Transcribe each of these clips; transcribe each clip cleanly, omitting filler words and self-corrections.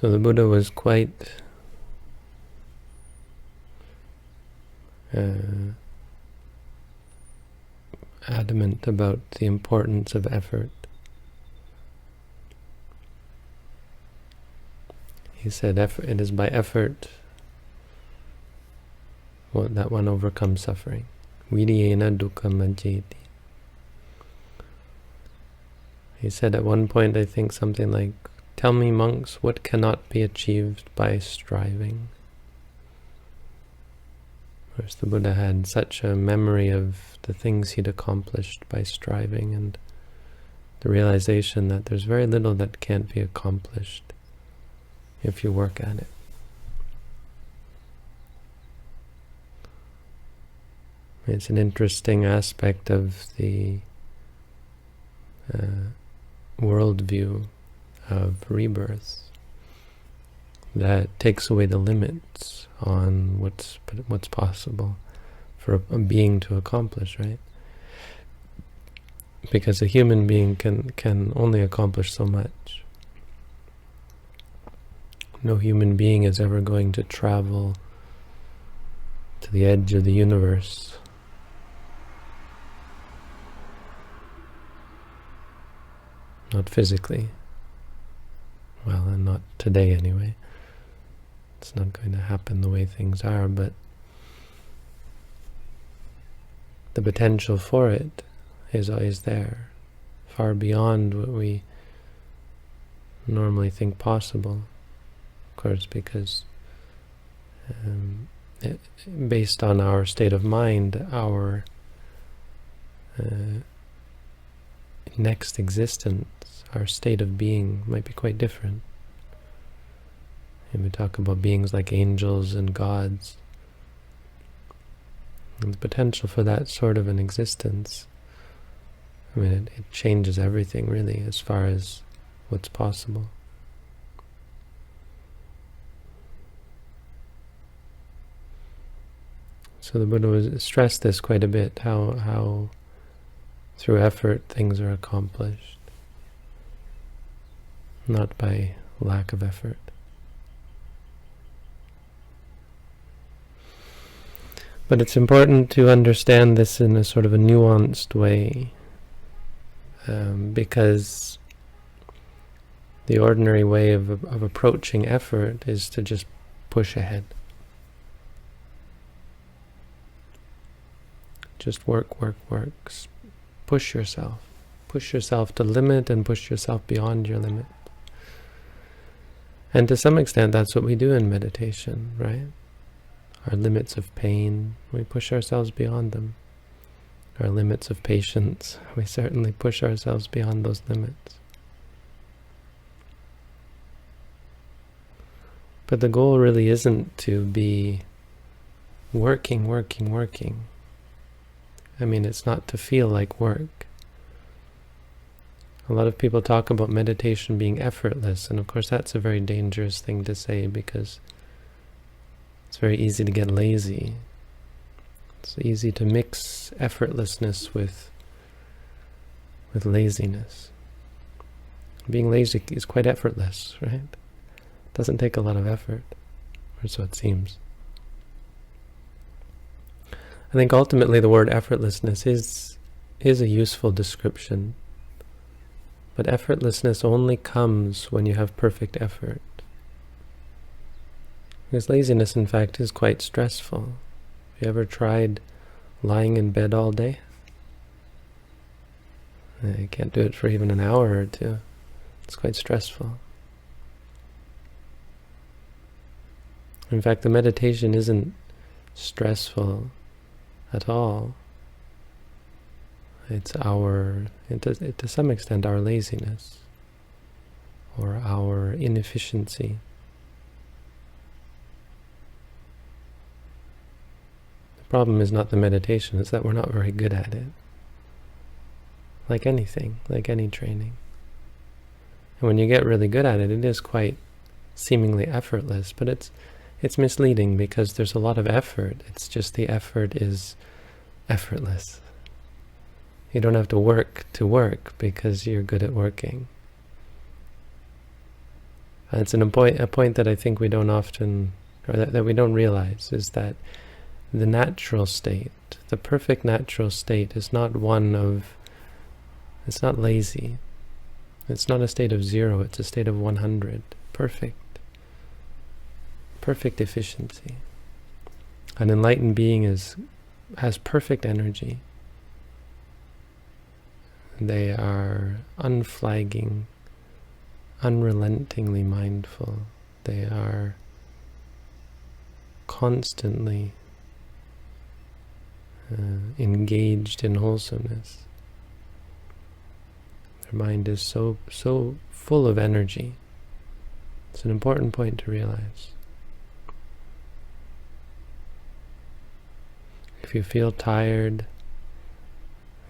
So the Buddha was quite adamant about the importance of effort. He said, it is by effort that one overcomes suffering. Viriyena dukkha majjeti. He said at one point, I think something like, tell me, monks, what cannot be achieved by striving? Of course, the Buddha had such a memory of the things he'd accomplished by striving, and the realization that there's very little that can't be accomplished if you work at it. It's an interesting aspect of the worldview of rebirth that takes away the limits on what's possible for a being to accomplish, right? Because a human being can only accomplish so much. No human being is ever going to travel to the edge of the universe. Not physically. Well, and not today anyway. It's not going to happen the way things are, but the potential for it is always there, far beyond what we normally think possible. Of course, because based on our state of mind, our next existence, our state of being might be quite different. And we talk about beings like angels and gods. And the potential for that sort of an existence, I mean, it changes everything really as far as what's possible. So the Buddha stressed this quite a bit, how through effort things are accomplished, not by lack of effort. But it's important to understand this in a sort of a nuanced way, because the ordinary way of approaching effort is to just push ahead. Just work. Push yourself. Push yourself to limit and push yourself beyond your limit. And to some extent that's what we do in meditation, right? Our limits of pain, we push ourselves beyond them. Our limits of patience, we certainly push ourselves beyond those limits. But the goal really isn't to be working. I mean, it's not to feel like work. A lot of people talk about meditation being effortless, and of course that's a very dangerous thing to say, because it's very easy to get lazy. It's easy to mix effortlessness with laziness. Being lazy is quite effortless, right? It doesn't take a lot of effort, or so it seems. I think ultimately the word effortlessness is a useful description, but effortlessness only comes when you have perfect effort. Because laziness, in fact, is quite stressful. Have you ever tried lying in bed all day? You can't do it for even an hour or two. It's quite stressful. In fact, the meditation isn't stressful at all. It's to some extent our laziness or our inefficiency. The problem is not the meditation, it's that we're not very good at it. Like anything, like any training. And when you get really good at it, it is quite seemingly effortless, but it's misleading because there's a lot of effort. It's just the effort is effortless. You don't have to work because you're good at working. It's a point that I think we don't often, or that we don't realize, is that the natural state, the perfect natural state, is not one of, it's not lazy. It's not a state of 0, it's a state of 100. Perfect. Perfect efficiency. An enlightened being has perfect energy. They are unflagging, unrelentingly mindful. They are constantly engaged in wholesomeness. Their mind is so full of energy. It's an important point to realize. If you feel tired,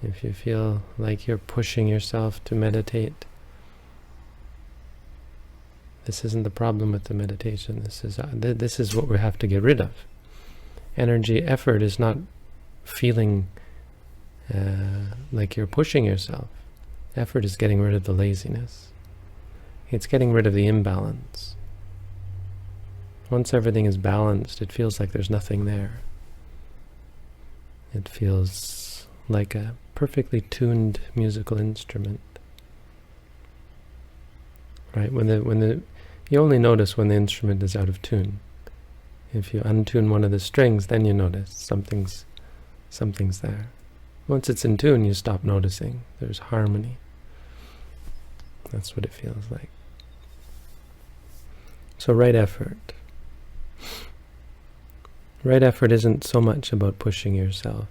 if you feel like you're pushing yourself to meditate, this isn't the problem with the meditation. This is what we have to get rid of. Effort is not feeling like you're pushing yourself. Effort is getting rid of the laziness. It's getting rid of the imbalance. Once everything is balanced, it feels like there's nothing there. It feels like a perfectly tuned musical instrument. Right? You only notice when the instrument is out of tune. If you untune one of the strings, then you notice something's there. Once it's in tune, you stop noticing. There's harmony. That's what it feels like. So right effort. Right effort isn't so much about pushing yourself.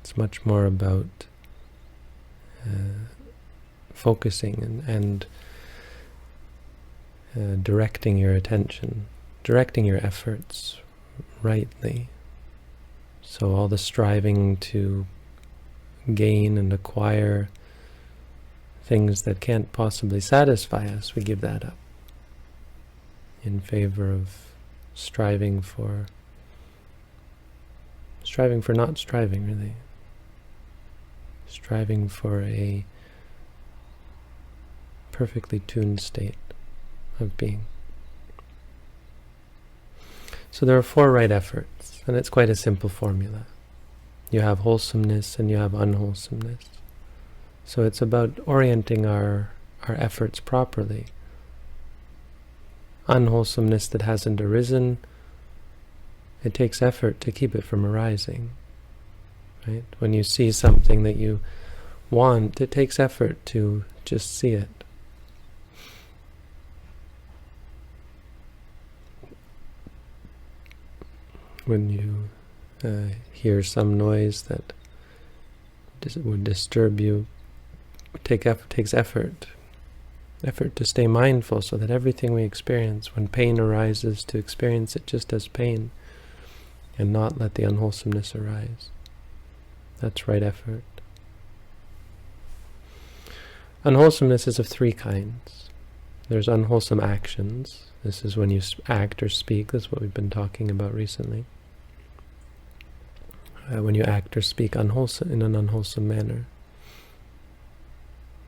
It's much more about focusing and directing your attention, directing your efforts rightly. So all the striving to gain and acquire things that can't possibly satisfy us, we give that up in favor of striving for not striving, really. Striving for a perfectly tuned state of being. So there are 4 right efforts, and it's quite a simple formula. You have wholesomeness and you have unwholesomeness. So it's about orienting our efforts properly. Unwholesomeness that hasn't arisen, it takes effort to keep it from arising. Right? When you see something that you want, it takes effort to just see it. When you hear some noise that would disturb you, it takes effort. Effort to stay mindful so that everything we experience, when pain arises, to experience it just as pain and not let the unwholesomeness arise. That's right effort. Unwholesomeness is of 3 kinds. There's unwholesome actions. This is when you act or speak. That's what we've been talking about recently. When you act or speak in an unwholesome manner.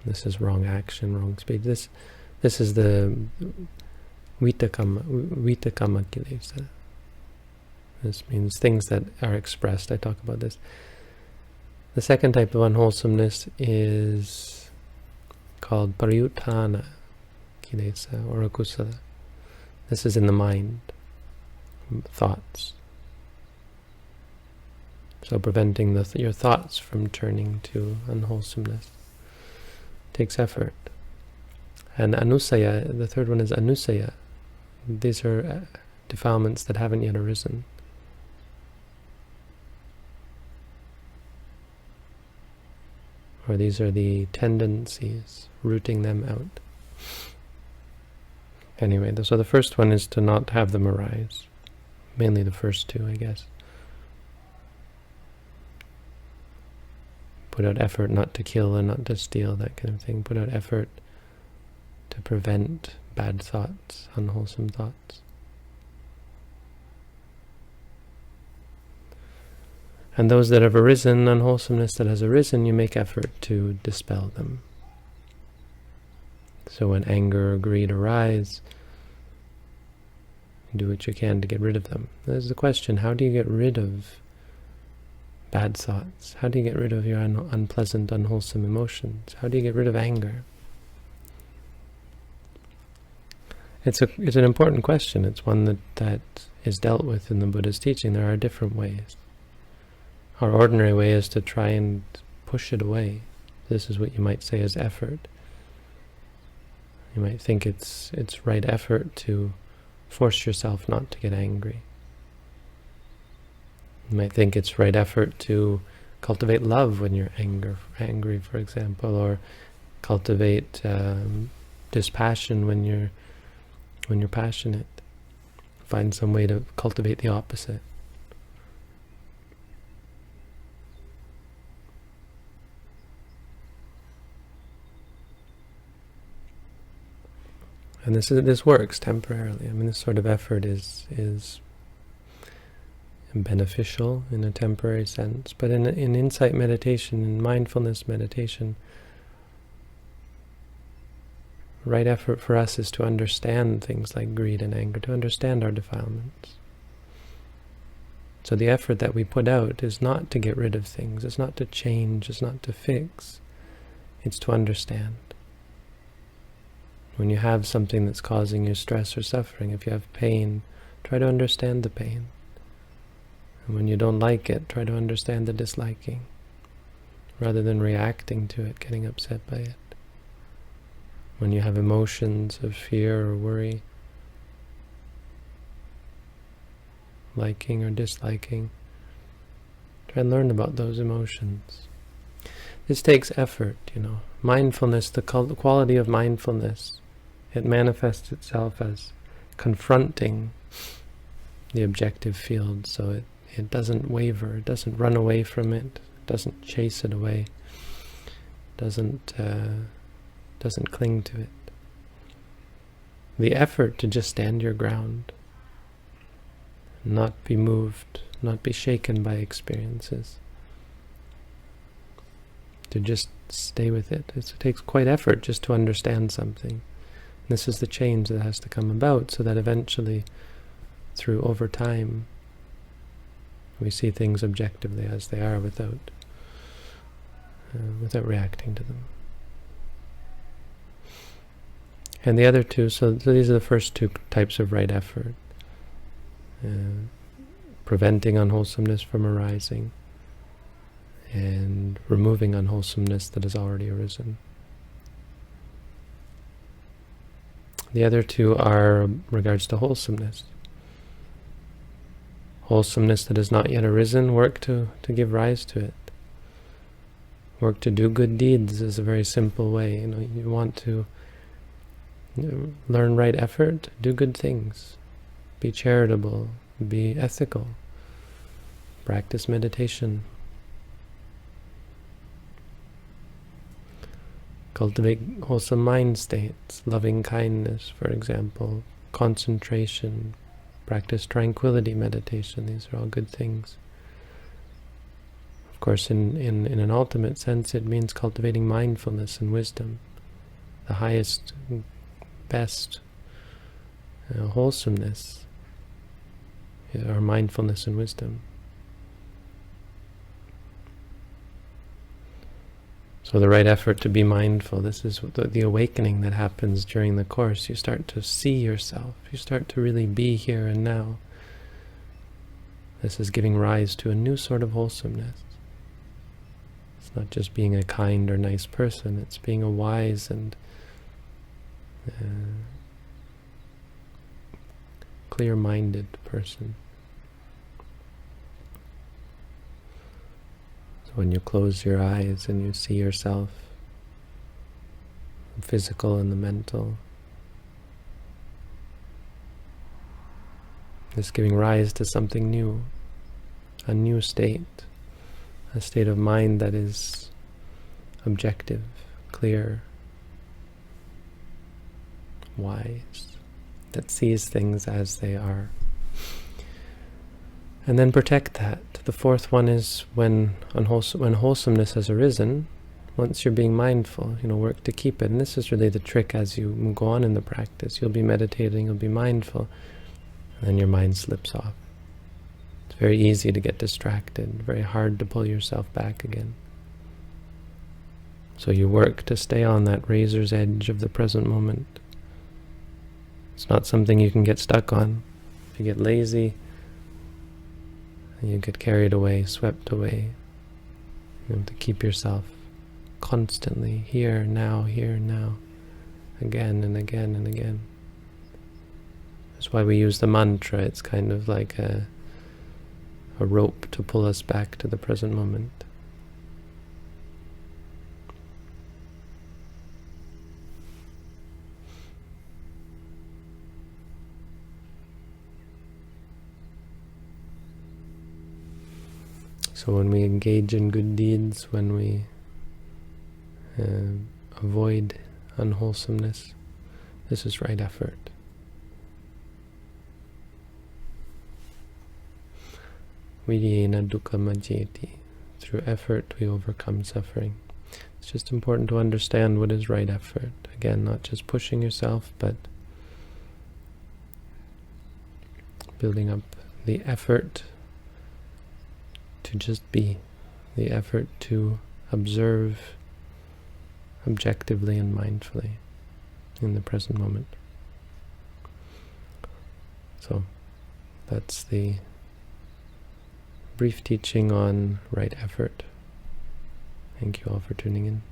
This is wrong action, wrong speech. This is the Yuttadhammo Bhikkhu. This means things that are expressed. I talk about this. The second type of unwholesomeness is called pariyuttana kilesa or akusala. This is in the mind, thoughts. So preventing your thoughts from turning to unwholesomeness takes effort. And anusaya, the third one is anusaya. These are defilements that haven't yet arisen. Or these are the tendencies, rooting them out. Anyway, so the first one is to not have them arise. Mainly the first 2, I guess. Put out effort not to kill and not to steal, that kind of thing. Put out effort to prevent bad thoughts, unwholesome thoughts. And those that have arisen, unwholesomeness that has arisen, you make effort to dispel them. So when anger or greed arise, do what you can to get rid of them. There's the question, how do you get rid of bad thoughts? How do you get rid of your unpleasant, unwholesome emotions? How do you get rid of anger? It's an important question. It's one that is dealt with in the Buddha's teaching. There are different ways. Our ordinary way is to try and push it away. This is what you might say is effort. You might think it's right effort to force yourself not to get angry. You might think it's right effort to cultivate love when you're angry, for example, or cultivate dispassion when you're passionate. Find some way to cultivate the opposite. And this works temporarily. I mean, this sort of effort is beneficial in a temporary sense. But in insight meditation, in mindfulness meditation, right effort for us is to understand things like greed and anger, to understand our defilements. So the effort that we put out is not to get rid of things, it's not to change, it's not to fix, it's to understand. When you have something that's causing you stress or suffering, if you have pain, try to understand the pain. And when you don't like it, try to understand the disliking, rather than reacting to it, getting upset by it. When you have emotions of fear or worry, liking or disliking, try and learn about those emotions. This takes effort, Mindfulness, the quality of mindfulness, it manifests itself as confronting the objective field, so it doesn't waver, it doesn't run away from it, doesn't chase it away, doesn't cling to it. The effort to just stand your ground, not be moved, not be shaken by experiences, to just stay with it. It takes quite effort just to understand something. This is the change that has to come about, so that eventually, over time, we see things objectively as they are without reacting to them. And the other two, so these are the first two types of right effort. Preventing unwholesomeness from arising, and removing unwholesomeness that has already arisen. The other two are regards to wholesomeness. Wholesomeness that has not yet arisen, work to give rise to it. Work to do good deeds is a very simple way. You want to learn right effort, do good things. Be charitable, be ethical. Practice meditation. Cultivate wholesome mind states, loving kindness, for example, concentration, practice tranquility meditation. These are all good things. Of course, in an ultimate sense, it means cultivating mindfulness and wisdom. The highest, best wholesomeness are mindfulness and wisdom. So the right effort to be mindful, this is the awakening that happens during the course. You start to see yourself. You start to really be here and now. This is giving rise to a new sort of wholesomeness. It's not just being a kind or nice person, it's being a wise and clear-minded person. When you close your eyes and you see yourself, the physical and the mental, it's giving rise to something new, a new state, a state of mind that is objective, clear, wise, that sees things as they are. And then protect that. The fourth one is when wholesomeness has arisen, once you're being mindful, work to keep it. And this is really the trick as you go on in the practice. You'll be meditating, you'll be mindful, and then your mind slips off. It's very easy to get distracted, very hard to pull yourself back again. So you work to stay on that razor's edge of the present moment. It's not something you can get stuck on. If you get lazy, you get carried away, swept away. You have to keep yourself constantly here, now, again and again and again. That's why we use the mantra. It's kind of like a rope to pull us back to the present moment. So when we engage in good deeds, when we avoid unwholesomeness, this is right effort. Vidiyena dukkha majjeti. Through effort we overcome suffering. It's just important to understand what is right effort. Again, not just pushing yourself, but building up the effort to just be, the effort to observe objectively and mindfully in the present moment. So that's the brief teaching on right effort. Thank you all for tuning in.